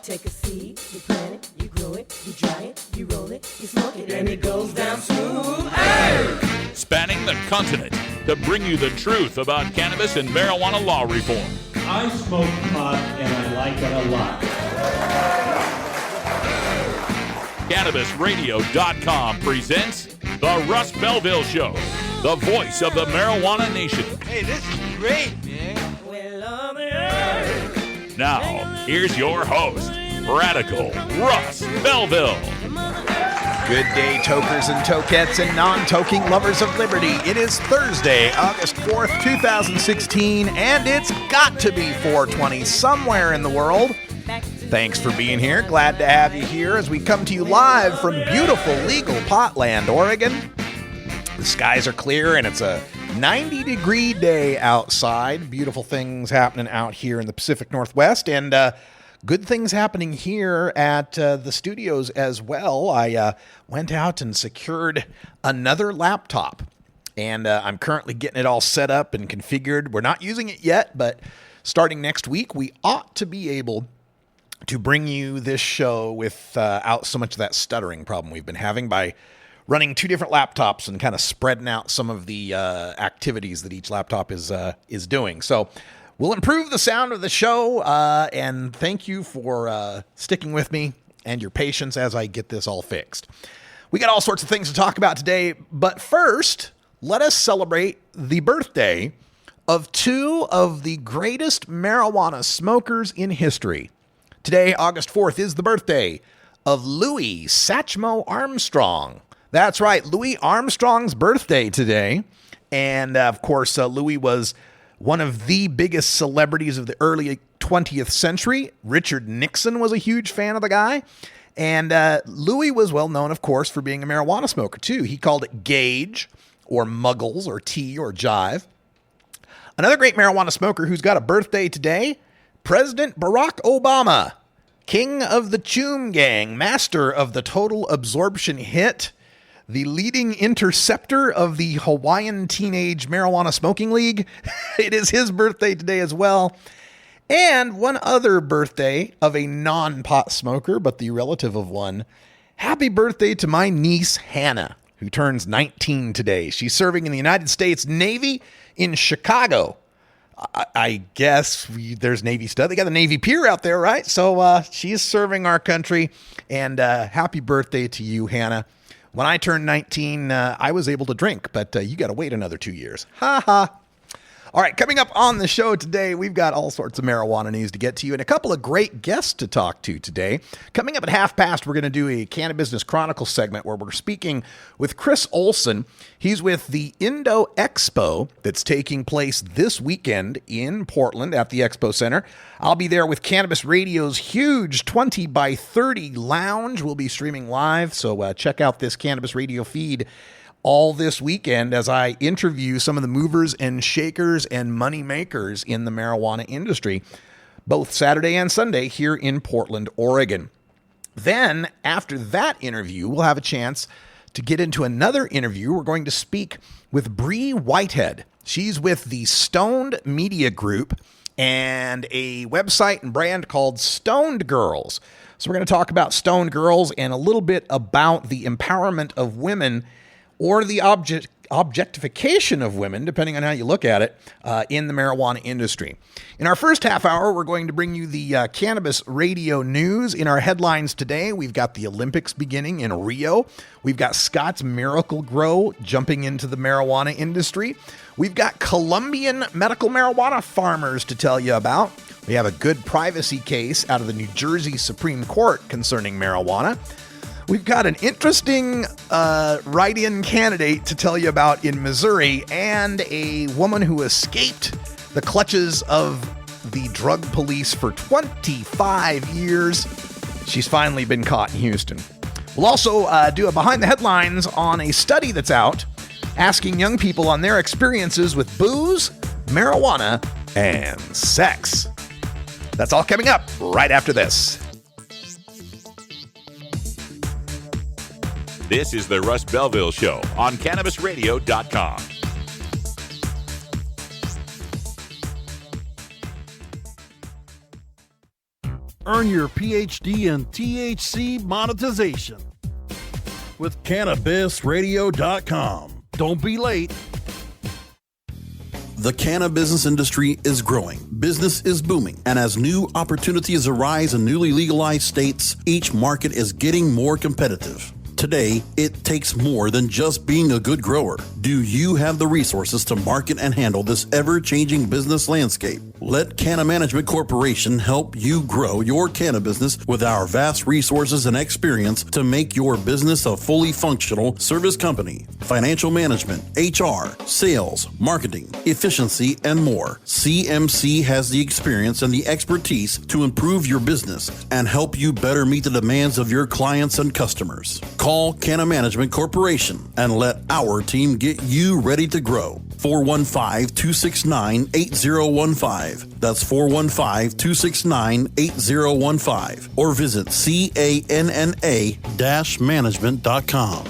take a seed, you plant it, you grow it, you dry it, you roll it, you smoke it, and it goes down smooth. Hey! Spanning the continent to bring you the truth about cannabis and marijuana law reform. I smoke pot and I like it a lot. CannabisRadio.com presents The Russ Belville Show, the voice of the marijuana nation. Hey, this is great, man. Now, here's your host, Radical Russ Belville. Good day, tokers and tokettes and non-toking lovers of liberty. It is Thursday, August 4th, 2016, and it's got to be 420 somewhere in the world. Thanks for being here. Glad to have you here as we come to you live from beautiful legal Potland, Oregon. The skies are clear and it's a 90-degree day outside. Beautiful things happening out here in the Pacific Northwest, and good things happening here at the studios as well. I went out and secured another laptop, and I'm currently getting it all set up and configured. We're not using it yet, but starting next week, we ought to be able to bring you this show without so much of that stuttering problem we've been having by running two different laptops and kind of spreading out some of the activities that each laptop is doing. So we'll improve the sound of the show, and thank you for sticking with me and your patience as I get this all fixed. We got all sorts of things to talk about today, but first, let us celebrate the birthday of two of the greatest marijuana smokers in history. Today, August 4th, is the birthday of Louis Satchmo Armstrong. That's right, Louis Armstrong's birthday today. And, of course, Louis was one of the biggest celebrities of the early 20th century. Richard Nixon was a huge fan of the guy. And Louis was well known, of course, for being a marijuana smoker, too. He called it gauge or muggles or tea or jive. Another great marijuana smoker who's got a birthday today, President Barack Obama, king of the Choom Gang, master of the total absorption hit, the leading interceptor of the Hawaiian Teenage Marijuana Smoking League. It is his birthday today as well. And one other birthday of a non-pot smoker, but the relative of one. Happy birthday to my niece, Hannah, who turns 19 today. She's serving in the United States Navy in Chicago. I guess there's Navy stuff. They got the Navy Pier out there, right? So she's serving our country. And happy birthday to you, Hannah. When I turned 19, I was able to drink, but you got to wait another 2 years. Ha ha. All right, coming up on the show today, we've got all sorts of marijuana news to get to you and a couple of great guests to talk to today. Coming up at 12:30, we're going to do a Cannabis Chronicle segment where we're speaking with Chris Olson. He's with the Indo Expo that's taking place this weekend in Portland at the Expo Center. I'll be there with Cannabis Radio's huge 20 by 30 lounge. We'll be streaming live, so check out this Cannabis Radio feed all this weekend as I interview some of the movers and shakers and money makers in the marijuana industry, both Saturday and Sunday here in Portland, Oregon. Then, after that interview, we'll have a chance to get into another interview. We're going to speak with Bree Whitehead. She's with the Stoned Media Group and a website and brand called Stoned Girls. So we're going to talk about Stoned Girls and a little bit about the empowerment of women or the objectification of women, depending on how you look at it, in the marijuana industry. In our first half hour, we're going to bring you the Cannabis Radio news. In our headlines today, we've got the Olympics beginning in Rio. We've got Scott's Miracle Grow jumping into the marijuana industry. We've got Colombian medical marijuana farmers to tell you about. We have a good privacy case out of the New Jersey Supreme Court concerning marijuana. We've got an interesting write-in candidate to tell you about in Missouri and a woman who escaped the clutches of the drug police for 25 years. She's finally been caught in Houston. We'll also do a behind the headlines on a study that's out asking young people on their experiences with booze, marijuana, and sex. That's all coming up right after this. This is the Russ Belville Show on CannabisRadio.com. Earn your PhD in THC monetization with CannabisRadio.com. Don't be late. The cannabis industry is growing, business is booming, and as new opportunities arise in newly legalized states, each market is getting more competitive. Today, it takes more than just being a good grower. Do you have the resources to market and handle this ever-changing business landscape? Let Canna Management Corporation help you grow your canna business with our vast resources and experience to make your business a fully functional service company. Financial management, HR, sales, marketing, efficiency, and more. CMC has the experience and the expertise to improve your business and help you better meet the demands of your clients and customers. Call Canna Management Corporation and let our team get you ready to grow. 415-269-8015. That's 415-269-8015. Or visit canna-management.com.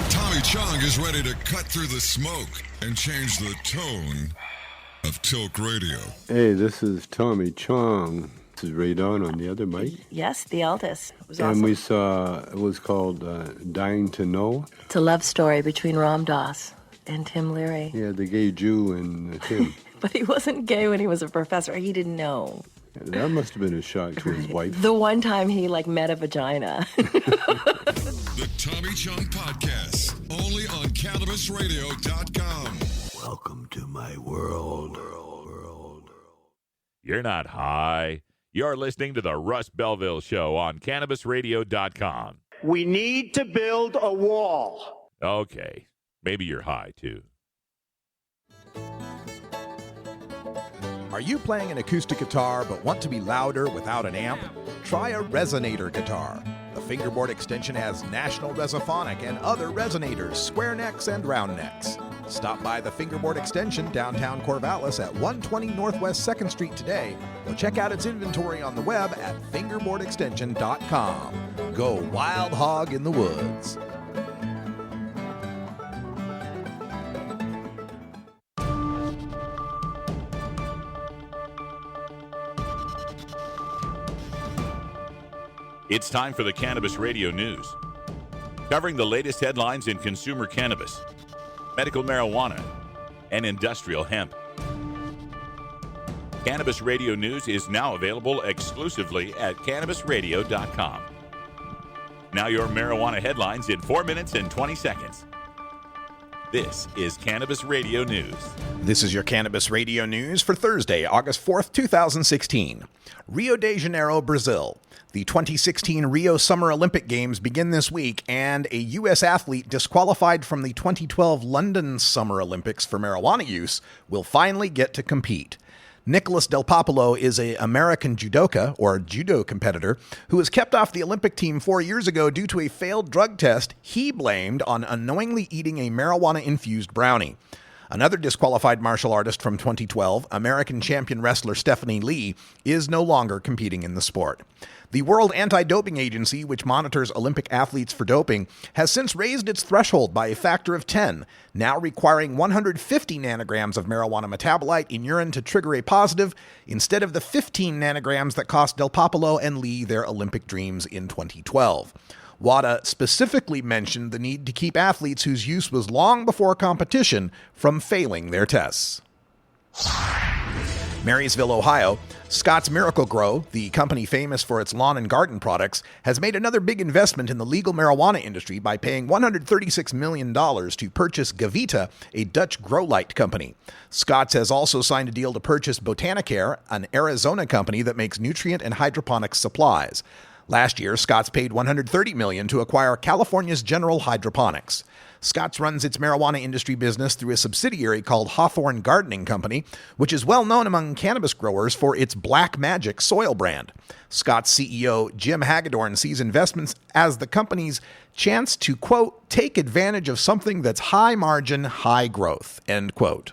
Tommy Chong is ready to cut through the smoke and change the tone of Tilk Radio. Hey, this is Tommy Chong. This is Ray Don on the other mic. Yes, the eldest. It was and awesome. we saw, it was called Dying to Know. It's a love story between Ram Dass and Tim Leary. Yeah, the gay Jew and Tim. But he wasn't gay when he was a professor. He didn't know. That must have been a shock to his wife. The one time he, met a vagina. The Tommy Chong Podcast, only on CannabisRadio.com. Welcome to my world. You're not high. You're listening to the Russ Belville Show on CannabisRadio.com. We need to build a wall. Okay. Maybe you're high, too. Are you playing an acoustic guitar but want to be louder without an amp? Try a resonator guitar. The fingerboard extension has National Resophonic and other resonators, square necks and round necks. Stop by the Fingerboard Extension downtown Corvallis at 120 Northwest 2nd Street today, or check out its inventory on the web at fingerboardextension.com. Go wild hog in the woods. It's time for the Cannabis Radio News, covering the latest headlines in consumer cannabis, medical marijuana, and industrial hemp. Cannabis Radio News is now available exclusively at CannabisRadio.com. Now your marijuana headlines in 4 minutes and 20 seconds. This is Cannabis Radio News. This is your Cannabis Radio News for Thursday, August 4th, 2016. Rio de Janeiro, Brazil. The 2016 Rio Summer Olympic Games begin this week, and a U.S. athlete disqualified from the 2012 London Summer Olympics for marijuana use will finally get to compete. Nicholas Del Popolo is an American judoka, or judo competitor, who was kept off the Olympic team 4 years ago due to a failed drug test he blamed on unknowingly eating a marijuana-infused brownie. Another disqualified martial artist from 2012, American champion wrestler Stephanie Lee, is no longer competing in the sport. The World Anti-Doping Agency, which monitors Olympic athletes for doping, has since raised its threshold by a factor of 10, now requiring 150 nanograms of marijuana metabolite in urine to trigger a positive, instead of the 15 nanograms that cost Del Popolo and Lee their Olympic dreams in 2012. WADA specifically mentioned the need to keep athletes whose use was long before competition from failing their tests. Marysville, Ohio. Scott's Miracle Grow, the company famous for its lawn and garden products, has made another big investment in the legal marijuana industry by paying $136 million to purchase Gavita, a Dutch grow light company. Scott's has also signed a deal to purchase Botanicare, an Arizona company that makes nutrient and hydroponics supplies. Last year, Scott's paid $130 million to acquire California's General Hydroponics. Scott's runs its marijuana industry business through a subsidiary called Hawthorne Gardening Company, which is well known among cannabis growers for its Black Magic soil brand. Scott's CEO Jim Hagedorn sees investments as the company's chance to, quote, take advantage of something that's high margin, high growth, end quote.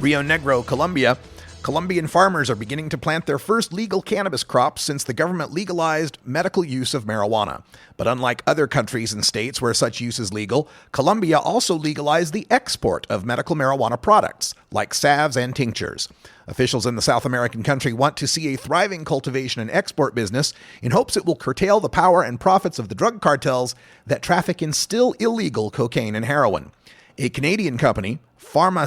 Rio Negro, Colombia. Colombian farmers are beginning to plant their first legal cannabis crops since the government legalized medical use of marijuana. But unlike other countries and states where such use is legal, Colombia also legalized the export of medical marijuana products, like salves and tinctures. Officials in the South American country want to see a thriving cultivation and export business in hopes it will curtail the power and profits of the drug cartels that traffic in still illegal cocaine and heroin. A Canadian company,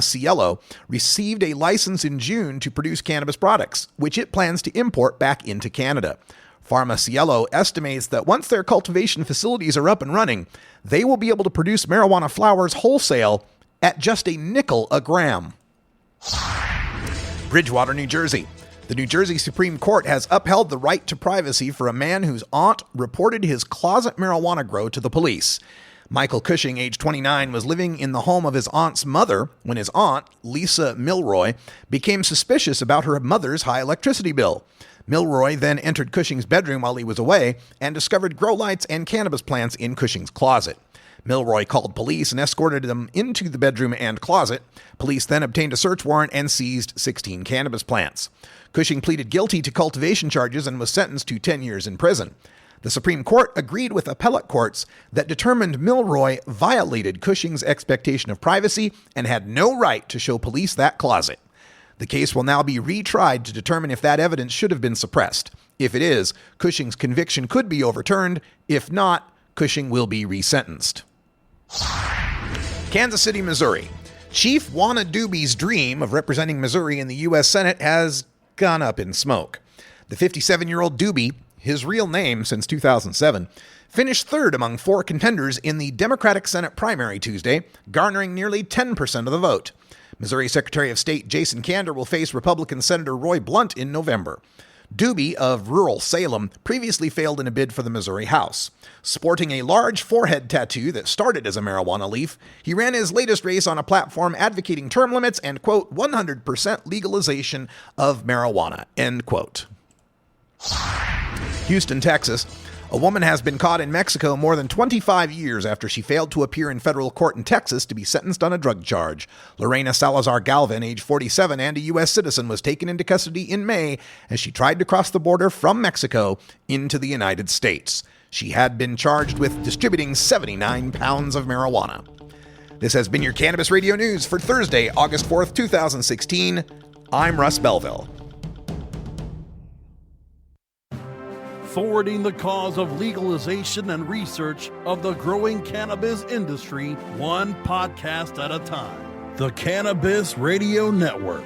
Cielo, received a license in June to produce cannabis products, which it plans to import back into Canada. Cielo estimates that once their cultivation facilities are up and running, they will be able to produce marijuana flowers wholesale at just a nickel a gram. Bridgewater, New Jersey. The New Jersey Supreme Court has upheld the right to privacy for a man whose aunt reported his closet marijuana grow to the police. Michael Cushing, age 29, was living in the home of his aunt's mother when his aunt, Lisa Milroy, became suspicious about her mother's high electricity bill. Milroy then entered Cushing's bedroom while he was away and discovered grow lights and cannabis plants in Cushing's closet. Milroy called police and escorted them into the bedroom and closet. Police then obtained a search warrant and seized 16 cannabis plants. Cushing pleaded guilty to cultivation charges and was sentenced to 10 years in prison. The Supreme Court agreed with appellate courts that determined Milroy violated Cushing's expectation of privacy and had no right to show police that closet. The case will now be retried to determine if that evidence should have been suppressed. If it is, Cushing's conviction could be overturned. If not, Cushing will be resentenced. Kansas City, Missouri. Chief Juana Doobie's dream of representing Missouri in the U.S. Senate has gone up in smoke. The 57-year-old Doobie, his real name since 2007, finished third among 4 contenders in the Democratic Senate primary Tuesday, garnering nearly 10% of the vote. Missouri Secretary of State Jason Kander will face Republican Senator Roy Blunt in November. Doobie of rural Salem previously failed in a bid for the Missouri House. Sporting a large forehead tattoo that started as a marijuana leaf, he ran his latest race on a platform advocating term limits and, quote, 100% legalization of marijuana, end quote. Houston, Texas. A woman has been caught in Mexico more than 25 years after she failed to appear in federal court in Texas to be sentenced on a drug charge. Lorena Salazar Galvin, age 47 and a U.S. citizen, was taken into custody in May as she tried to cross the border from Mexico into the United States. She had been charged with distributing 79 pounds of marijuana. This has been your Cannabis Radio News for Thursday, August 4th, 2016. I'm Russ Belville. Forwarding the cause of legalization and research of the growing cannabis industry, one podcast at a time. The Cannabis Radio Network.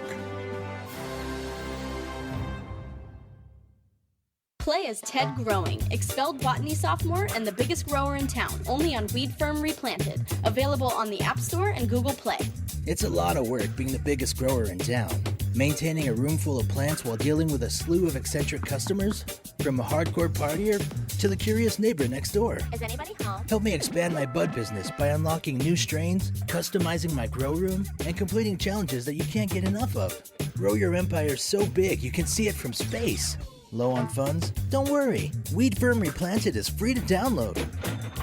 Play as Ted Growing, expelled botany sophomore and the biggest grower in town, only on Weed Firm Replanted. Available on the App Store and Google Play. It's a lot of work being the biggest grower in town. Maintaining a room full of plants while dealing with a slew of eccentric customers? From a hardcore partier to the curious neighbor next door. Is anybody home? Help me expand my bud business by unlocking new strains, customizing my grow room, and completing challenges that you can't get enough of. Grow your empire so big you can see it from space. Low on funds? Don't worry. Weed Firm Replanted is free to download.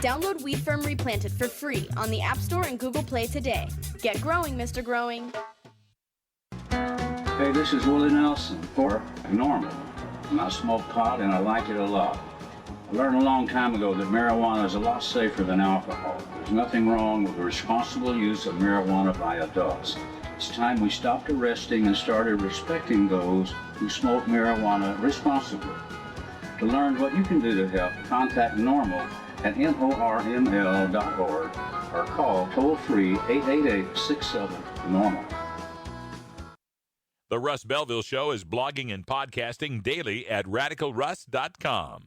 Download Weed Firm Replanted for free on the App Store and Google Play today. Get growing, Mr. Growing. Hey, this is Willie Nelson, or Normal. And I smoke pot and I like it a lot. I learned a long time ago that marijuana is a lot safer than alcohol. There's nothing wrong with the responsible use of marijuana by adults. It's time we stopped arresting and started respecting those who smoke marijuana responsibly. To learn what you can do to help, contact Normal at norml.org or call toll-free 888-67-NORMAL. The Russ Belville Show is blogging and podcasting daily at radicalruss.com.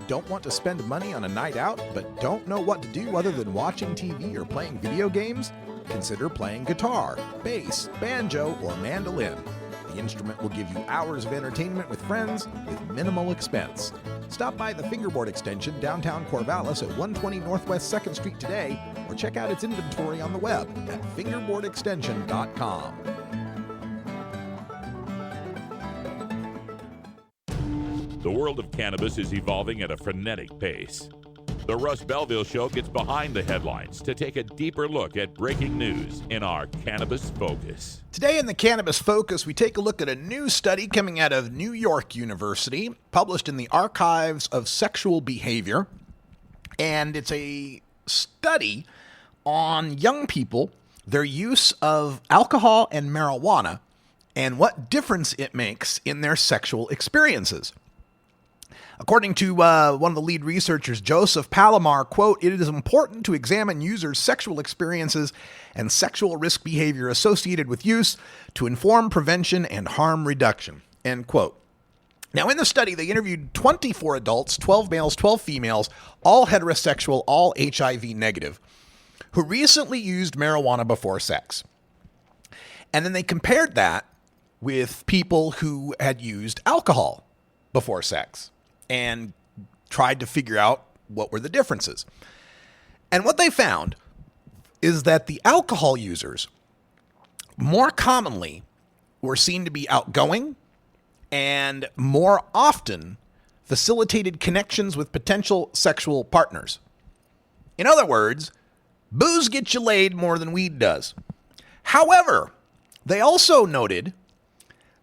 Don't want to spend money on a night out, but don't know what to do other than watching TV or playing video games? Consider playing guitar, bass, banjo, or mandolin. The instrument will give you hours of entertainment with friends with minimal expense. Stop by the Fingerboard Extension downtown Corvallis at 120 Northwest 2nd Street today, or check out its inventory on the web at fingerboardextension.com. The world of cannabis is evolving at a frenetic pace. The The Russ Belville Show gets behind the headlines to take a deeper look at breaking news in our Cannabis Focus. Today in the Cannabis Focus, we take a look at a new study coming out of New York University, published in the Archives of Sexual Behavior. And it's a study on young people, their use of alcohol and marijuana, and what difference it makes in their sexual experiences. According to one of the lead researchers, Joseph Palomar, quote, "It is important to examine users' sexual experiences and sexual risk behavior associated with use to inform prevention and harm reduction," end quote. Now, in the study, they interviewed 24 adults, 12 males, 12 females, all heterosexual, all HIV negative, who recently used marijuana before sex. And then they compared that with people who had used alcohol before sex and tried to figure out what were the differences. And what they found is that the alcohol users more commonly were seen to be outgoing and more often facilitated connections with potential sexual partners. In other words, booze gets you laid more than weed does. However, they also noted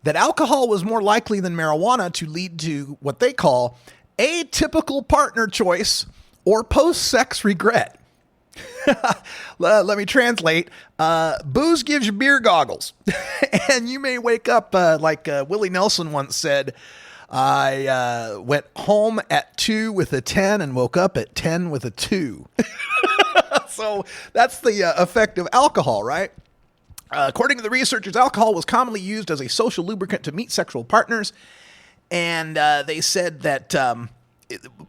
that alcohol was more likely than marijuana to lead to what they call atypical partner choice or post-sex regret. Let me translate. Booze gives you beer goggles. And you may wake up like Willie Nelson once said, I went home at 2 with a 10 and woke up at 10 with a 2. So that's the effect of alcohol, right? According to the researchers, alcohol was commonly used as a social lubricant to meet sexual partners. And they said that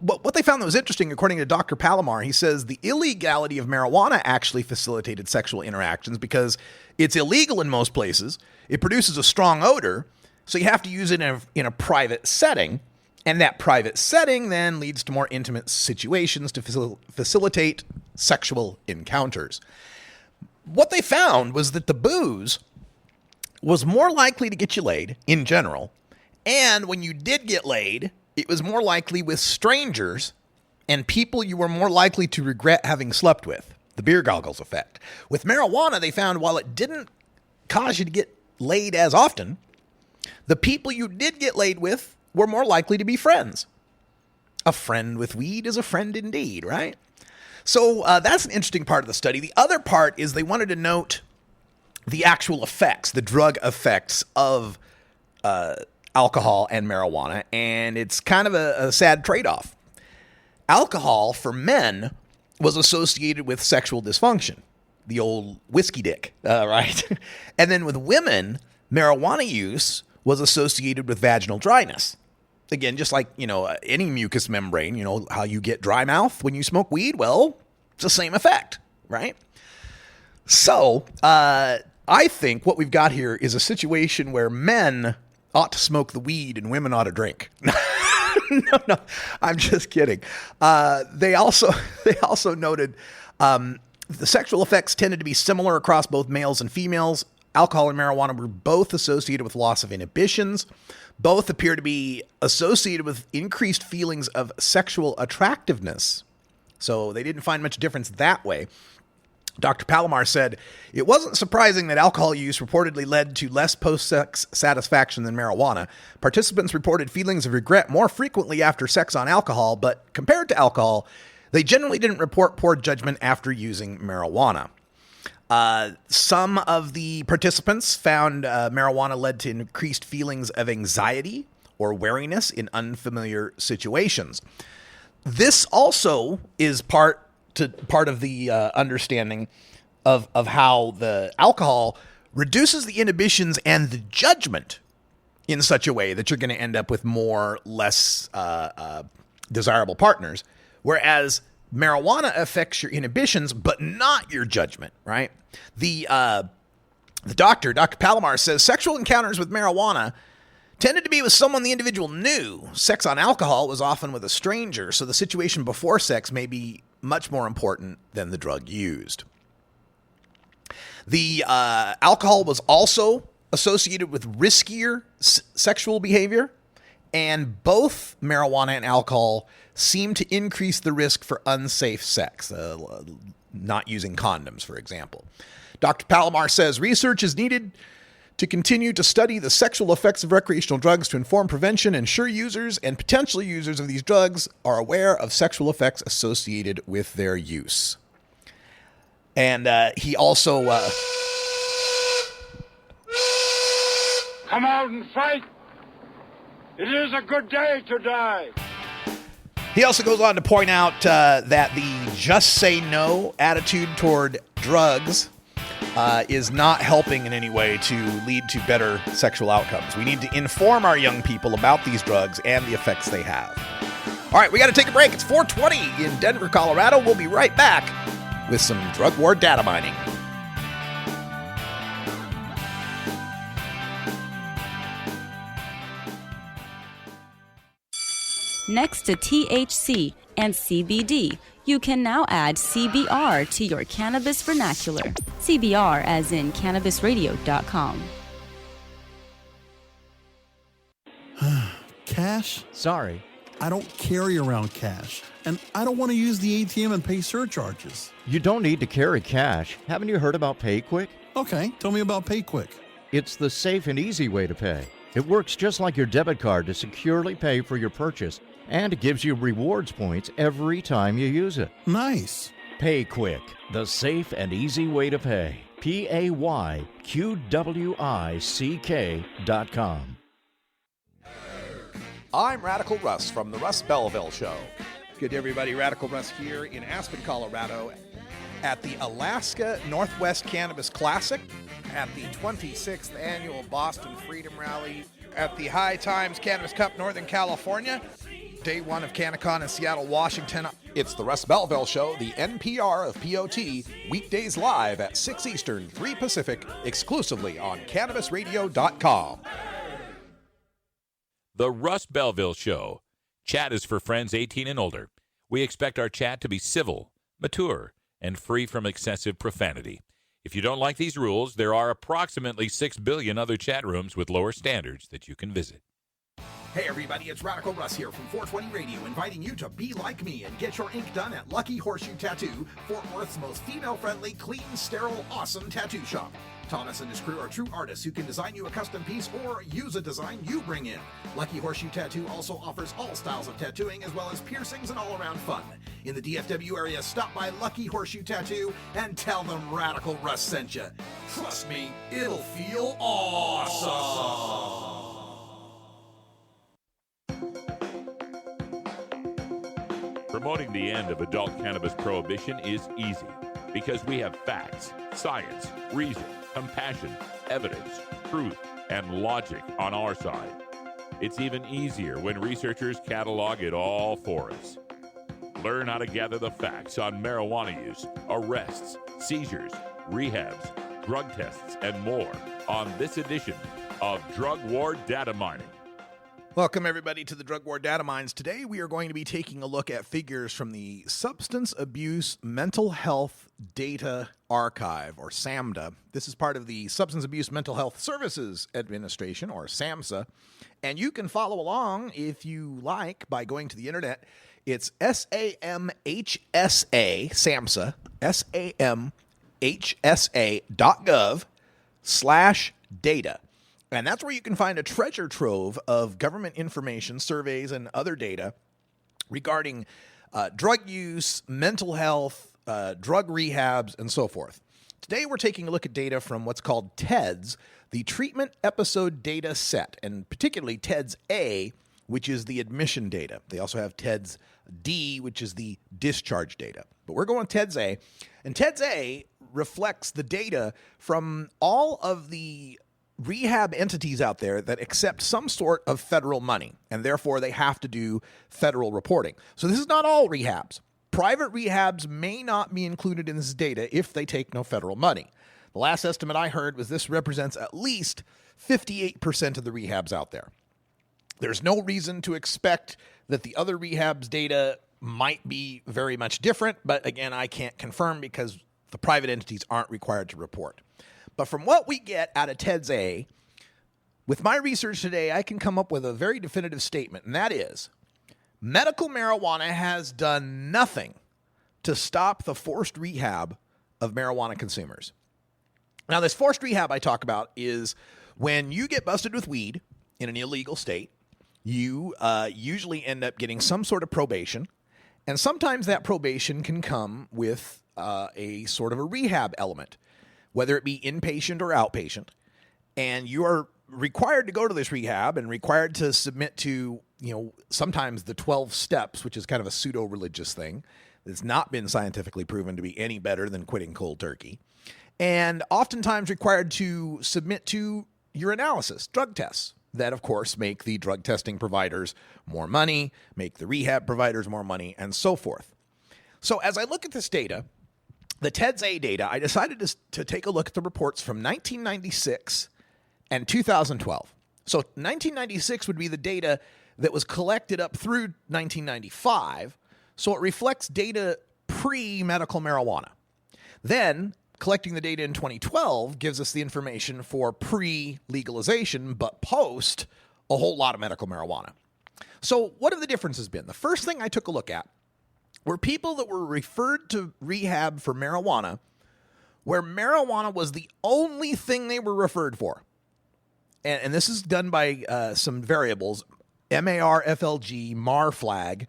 what they found that was interesting, according to Dr. Palomar, he says the illegality of marijuana actually facilitated sexual interactions because it's illegal in most places. It produces a strong odor, so you have to use it in a private setting. And that private setting then leads to more intimate situations to facilitate sexual encounters. What they found was that the booze was more likely to get you laid in general. And when you did get laid, it was more likely with strangers and people you were more likely to regret having slept with. The beer goggles effect. With marijuana, they found while it didn't cause you to get laid as often, the people you did get laid with were more likely to be friends. A friend with weed is a friend indeed, right? So that's an interesting part of the study. The other part is they wanted to note the actual effects, the drug effects of alcohol and marijuana, and it's kind of a sad trade-off. Alcohol for men was associated with sexual dysfunction, the old whiskey dick, right? And then with women, marijuana use was associated with vaginal dryness. Again, just like, any mucous membrane, how you get dry mouth when you smoke weed, well, it's the same effect, right? So, I think what we've got here is a situation where men ought to smoke the weed and women ought to drink. No, I'm just kidding. They also noted the sexual effects tended to be similar across both males and females. Alcohol and marijuana were both associated with loss of inhibitions. Both appear to be associated with increased feelings of sexual attractiveness. So they didn't find much difference that way. Dr. Palomar said, it wasn't surprising that alcohol use reportedly led to less post-sex satisfaction than marijuana. Participants reported feelings of regret more frequently after sex on alcohol, but compared to alcohol, they generally didn't report poor judgment after using marijuana. Some of the participants found marijuana led to increased feelings of anxiety or wariness in unfamiliar situations. This also is part of the understanding of how the alcohol reduces the inhibitions and the judgment in such a way that you're going to end up with less desirable partners, whereas marijuana affects your inhibitions, but not your judgment, right? The Dr. Palomar says sexual encounters with marijuana tended to be with someone the individual knew. Sex on alcohol was often with a stranger, so the situation before sex may be much more important than the drug used. The alcohol was also associated with riskier sexual behavior And both marijuana and alcohol seem to increase the risk for unsafe sex, not using condoms, for example. Dr. Palomar says research is needed to continue to study the sexual effects of recreational drugs to inform prevention, ensure users and potential users of these drugs are aware of sexual effects associated with their use. And he also... Come out and fight! It is a good day today! He also goes on to point out that the just say no attitude toward drugs is not helping in any way to lead to better sexual outcomes. We need to inform our young people about these drugs and the effects they have. All right, we got to take a break. It's 4:20 in Denver, Colorado. We'll be right back with some drug war data mining. Next to THC and CBD, you can now add CBR to your cannabis vernacular. CBR as in cannabisradio.com. Cash? Sorry. I don't carry around cash, and I don't want to use the ATM and pay surcharges. You don't need to carry cash. Haven't you heard about PayQuick? Okay, tell me about PayQuick. It's the safe and easy way to pay. It works just like your debit card to securely pay for your purchase, and it gives you rewards points every time you use it. Nice. PayQuick, the safe and easy way to pay. PayQuick.com. I'm Radical Russ from the Russ Belville Show. Good day, everybody. Radical Russ here in Aspen, Colorado at the Alaska Northwest Cannabis Classic, at the 26th Annual Boston Freedom Rally, at the High Times Cannabis Cup Northern California, Day 1 of CannaCon in Seattle, Washington. It's the Russ Belville Show, the NPR of POT, weekdays live at 6 Eastern, 3 Pacific, exclusively on CannabisRadio.com. The Russ Belville Show. Chat is for friends 18 and older. We expect our chat to be civil, mature, and free from excessive profanity. If you don't like these rules, there are approximately 6 billion other chat rooms with lower standards that you can visit. Hey everybody, it's Radical Russ here from 420 Radio, inviting you to be like me and get your ink done at Lucky Horseshoe Tattoo, Fort Worth's most female-friendly, clean, sterile, awesome tattoo shop. Thomas and his crew are true artists who can design you a custom piece or use a design you bring in. Lucky Horseshoe Tattoo also offers all styles of tattooing as well as piercings and all-around fun. In the DFW area, stop by Lucky Horseshoe Tattoo and tell them Radical Russ sent you. Trust me, it'll feel awesome. Promoting the end of adult cannabis prohibition is easy because we have facts, science, reason, compassion, evidence, truth, and logic on our side. It's even easier when researchers catalog it all for us. Learn how to gather the facts on marijuana use, arrests, seizures, rehabs, drug tests, and more on this edition of Drug War Data Mining. Welcome, everybody, to the Drug War Data Mines. Today, we are going to be taking a look at figures from the Substance Abuse Mental Health Data Archive, or SAMDA. This is part of the Substance Abuse Mental Health Services Administration, or SAMHSA. And you can follow along, if you like, by going to the internet. It's SAMHSA, SAMHSA, SAMHSA.gov/data. And that's where you can find a treasure trove of government information, surveys, and other data regarding drug use, mental health, drug rehabs, and so forth. Today, we're taking a look at data from what's called TEDS, the Treatment Episode Data Set, and particularly TEDS A, which is the admission data. They also have TEDS D, which is the discharge data. But we're going TEDS A. And TEDS A reflects the data from all of the rehab entities out there that accept some sort of federal money, and therefore they have to do federal reporting. So this is not all rehabs. Private rehabs may not be included in this data if they take no federal money. The last estimate I heard was this represents at least 58% of the rehabs out there. There's no reason to expect that the other rehabs data might be very much different, but again, I can't confirm because the private entities aren't required to report. But from what we get out of TEDS A, With my research today, I can come up with a very definitive statement, and that is medical marijuana has done nothing to stop the forced rehab of marijuana consumers. Now, this forced rehab I talk about is when you get busted with weed in an illegal state, you usually end up getting some sort of probation, and sometimes that probation can come with a sort of a rehab element, whether it be inpatient or outpatient, and you are required to go to this rehab and required to submit to, sometimes the 12 steps, which is kind of a pseudo-religious thing that's not been scientifically proven to be any better than quitting cold turkey, and oftentimes required to submit to urinalysis, drug tests, that, of course, make the drug testing providers more money, make the rehab providers more money, and so forth. So as I look at this data, the TEDS-A data, I decided to take a look at the reports from 1996 and 2012. So 1996 would be the data that was collected up through 1995, so it reflects data pre-medical marijuana. Then, collecting the data in 2012 gives us the information for pre-legalization, but post a whole lot of medical marijuana. So what have the differences been? The first thing I took a look at were people that were referred to rehab for marijuana where marijuana was the only thing they were referred for. And this is done by some variables. MARFLG, MAR flag,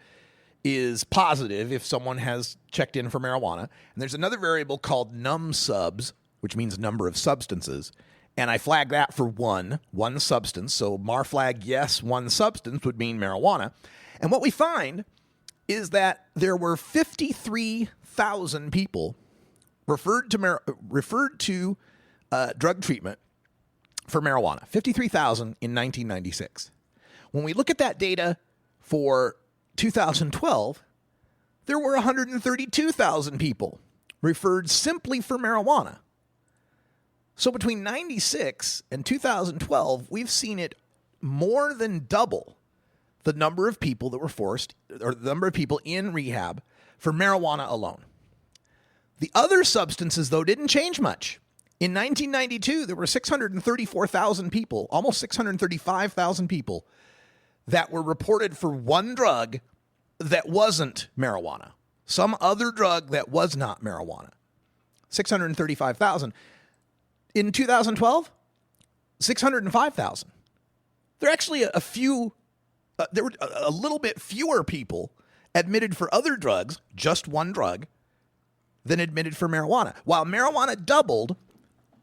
is positive if someone has checked in for marijuana. And there's another variable called num subs, which means number of substances. And I flag that for one substance. So MAR flag, yes, one substance would mean marijuana. And what we find is that there were 53,000 people referred to drug treatment for marijuana, 53,000 in 1996. When we look at that data for 2012, there were 132,000 people referred simply for marijuana. So between 96 and 2012, we've seen it more than double the number of people that were forced, or the number of people in rehab for marijuana alone. The other substances, though, didn't change much. In 1992, there were 634,000 people, almost 635,000 people, that were reported for one drug that wasn't marijuana. Some other drug that was not marijuana. 635,000. In 2012, 605,000. There are actually there were a little bit fewer people admitted for other drugs, just one drug, than admitted for marijuana. While marijuana doubled,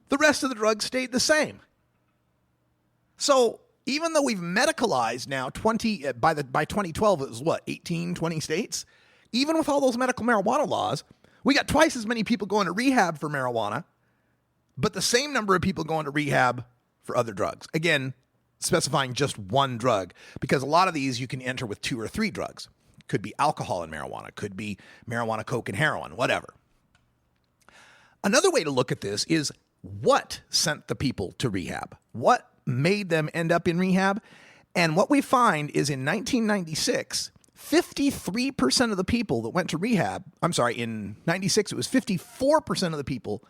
the rest of the drugs stayed the same. So even though we've medicalized now by 2012, it was 18, 20 states? Even with all those medical marijuana laws, we got twice as many people going to rehab for marijuana, but the same number of people going to rehab for other drugs. Again, specifying just one drug, because a lot of these you can enter with 2 or 3 drugs. Could be alcohol and marijuana, could be marijuana, coke, and heroin, whatever. Another way to look at this is what sent the people to rehab? What made them end up in rehab? And what we find is in 1996, 53% of the people that went to rehab, in 96, it was 54% of the people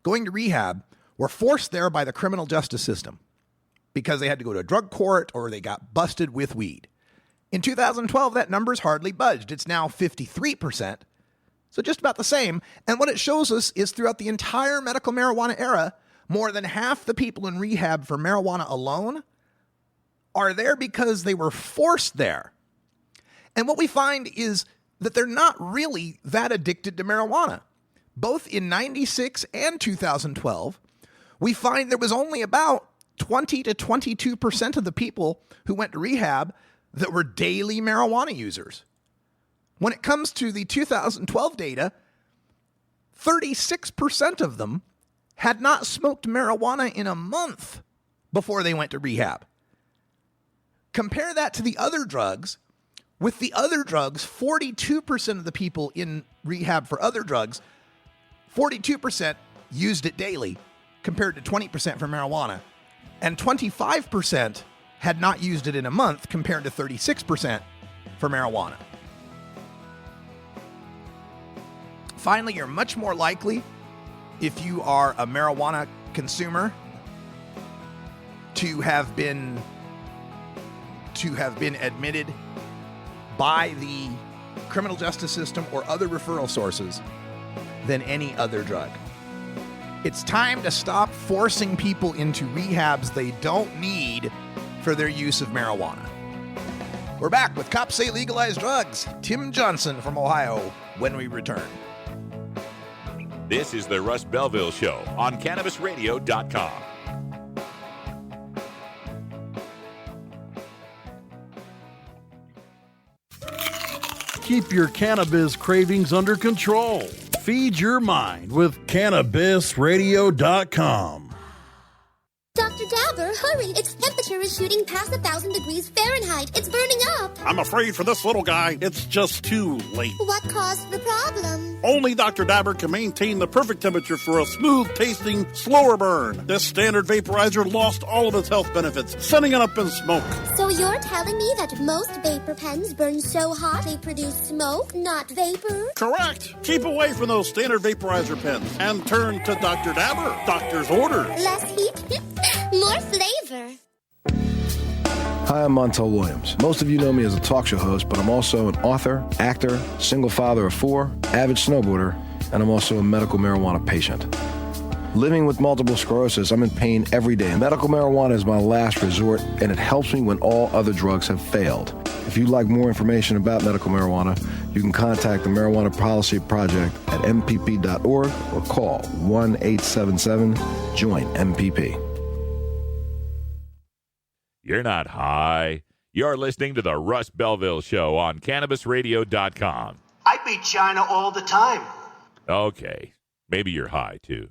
going to rehab were forced there by the criminal justice system because they had to go to a drug court or they got busted with weed. In 2012, that number's hardly budged. It's now 53%. So just about the same. And what it shows us is throughout the entire medical marijuana era, more than half the people in rehab for marijuana alone are there because they were forced there. And what we find is that they're not really that addicted to marijuana. Both in 96 and 2012, we find there was only about 20 to 22% of the people who went to rehab that were daily marijuana users. When it comes to the 2012 data, 36% of them had not smoked marijuana in a month before they went to rehab. Compare that to the other drugs. With the other drugs, 42% of the people in rehab for other drugs, 42% used it daily, compared to 20% for marijuana. And 25% had not used it in a month, compared to 36% for marijuana. Finally, you're much more likely, if you are a marijuana consumer, to have been admitted by the criminal justice system or other referral sources than any other drug. It's time to stop forcing people into rehabs they don't need for their use of marijuana. We're back with Cops Say Legalize Drugs. Tim Johnson from Ohio when we return. This is the Russ Belville Show on CannabisRadio.com. Keep your cannabis cravings under control. Feed your mind with CannabisRadio.com. Dr. Dabber, hurry! Its temperature is shooting past 1,000 degrees Fahrenheit. It's burning up. I'm afraid for this little guy, it's just too late. What caused the problem? Only Dr. Dabber can maintain the perfect temperature for a smooth-tasting, slower burn. This standard vaporizer lost all of its health benefits, sending it up in smoke. So you're telling me that most vapor pens burn so hot they produce smoke, not vapor? Correct. Keep away from those standard vaporizer pens and turn to Dr. Dabber. Doctor's orders. Less heat, more flavor. Hi, I'm Montel Williams. Most of you know me as a talk show host, but I'm also an author, actor, single father of 4, avid snowboarder, and I'm also a medical marijuana patient. Living with multiple sclerosis, I'm in pain every day. Medical marijuana is my last resort, and it helps me when all other drugs have failed. If you'd like more information about medical marijuana, you can contact the Marijuana Policy Project at mpp.org or call 1-877-JOIN-MPP. You're not high. You're listening to the Russ Belville Show on CannabisRadio.com. I beat China all the time. Okay. Maybe you're high, too.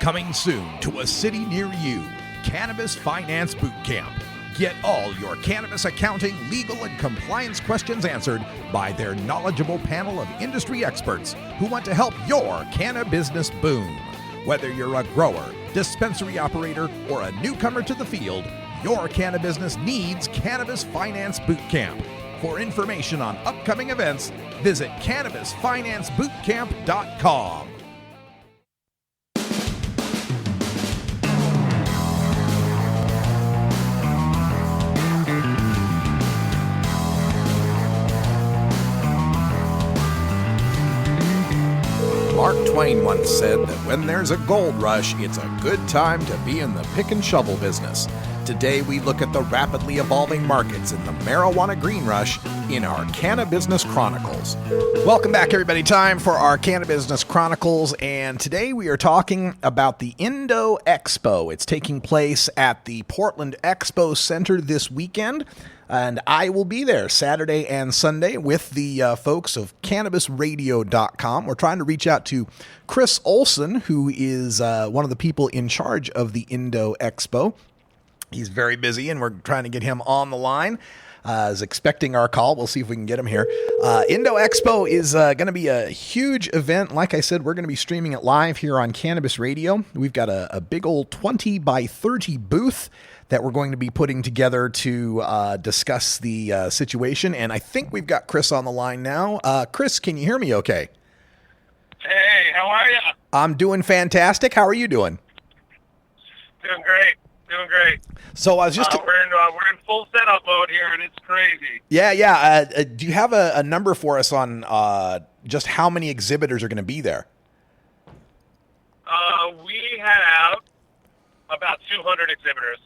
Coming soon to a city near you, Cannabis Finance Boot Camp. Get all your cannabis accounting, legal, and compliance questions answered by their knowledgeable panel of industry experts who want to help your cannabis business boom. Whether you're a grower, dispensary operator, or a newcomer to the field, your cannabis business needs Cannabis Finance Boot Camp. For information on upcoming events, visit CannabisFinanceBootCamp.com. Mark Twain once said that when there's a gold rush, it's a good time to be in the pick and shovel business. Today, we look at the rapidly evolving markets in the marijuana green rush in our Canna Business Chronicles. Welcome back, everybody. Time for our Canna Business Chronicles, and today we are talking about the Indo Expo. It's taking place at the Portland Expo Center this weekend, and I will be there Saturday and Sunday with the folks of CannabisRadio.com. We're trying to reach out to Chris Olson, who is one of the people in charge of the Indo Expo. He's very busy, and we're trying to get him on the line. Is expecting our call. We'll see if we can get him here. Indo Expo is going to be a huge event. Like I said, we're going to be streaming it live here on Cannabis Radio. We've got a big old 20 by 30 booth that we're going to be putting together to discuss the situation. And I think we've got Chris on the line now. Chris, can you hear me okay? Hey, how are you? I'm doing fantastic. How are you doing? Doing great. Doing great. So I was just... we're in full setup mode here, and it's crazy. Yeah. Do you have a number for us on just how many exhibitors are going to be there? We have about 200 exhibitors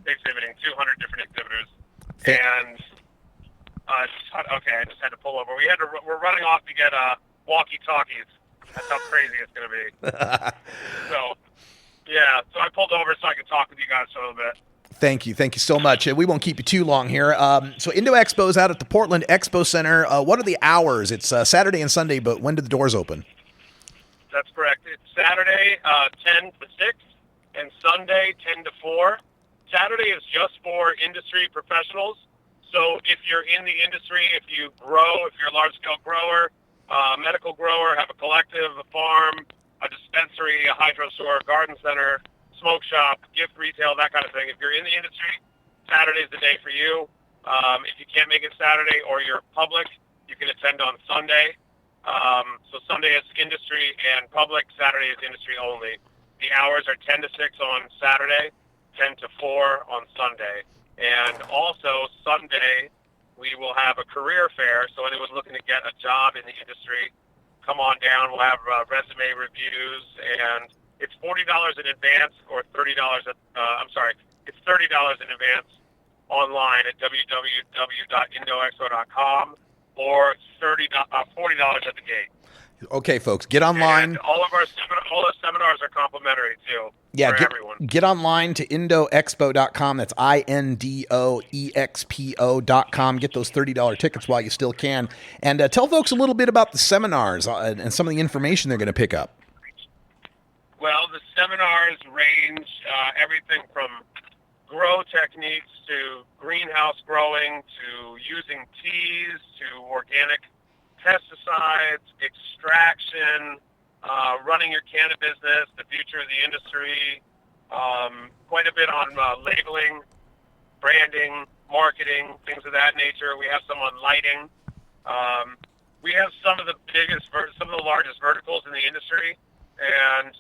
exhibiting, 200 different exhibitors. And, okay, I just had to pull over. We're running off to get walkie-talkies. That's how crazy it's going to be. So I pulled over so I could talk with you guys for a little bit. Thank you so much. We won't keep you too long here. So Indo Expo is out at the Portland Expo Center. What are the hours? It's Saturday and Sunday, but when do the doors open? That's correct. It's Saturday 10 to 6 and Sunday 10 to 4. Saturday is just for industry professionals. So if you're in the industry, if you grow, if you're a large-scale grower, medical grower, have a collective, a farm, a dispensary, a hydro store, a garden center, smoke shop, gift retail, that kind of thing. If you're in the industry, Saturday is the day for you. If you can't make it Saturday or you're public, you can attend on Sunday. So Sunday is industry and public. Saturday is industry only. The hours are 10 to 6 on Saturday, 10 to 4 on Sunday. And also Sunday, we will have a career fair. So anyone looking to get a job in the industry, come on down. We'll have resume reviews, and it's $40 in advance or $30 it's $30 in advance online at www.indoexpo.com, or $40 at the gate. Okay, folks, get online. And all the seminars are complimentary too. Yeah, for everyone. Get online to indoexpo.com. That's INDOEXPO.com. Get those $30 tickets while you still can. And tell folks a little bit about the seminars and some of the information they're going to pick up. Well, the seminars range everything from grow techniques to greenhouse growing to using teas to organic pesticides, extraction, running your cannabis business, the future of the industry, quite a bit on labeling, branding, marketing, things of that nature. We have some on lighting. We have some of the largest verticals in the industry, and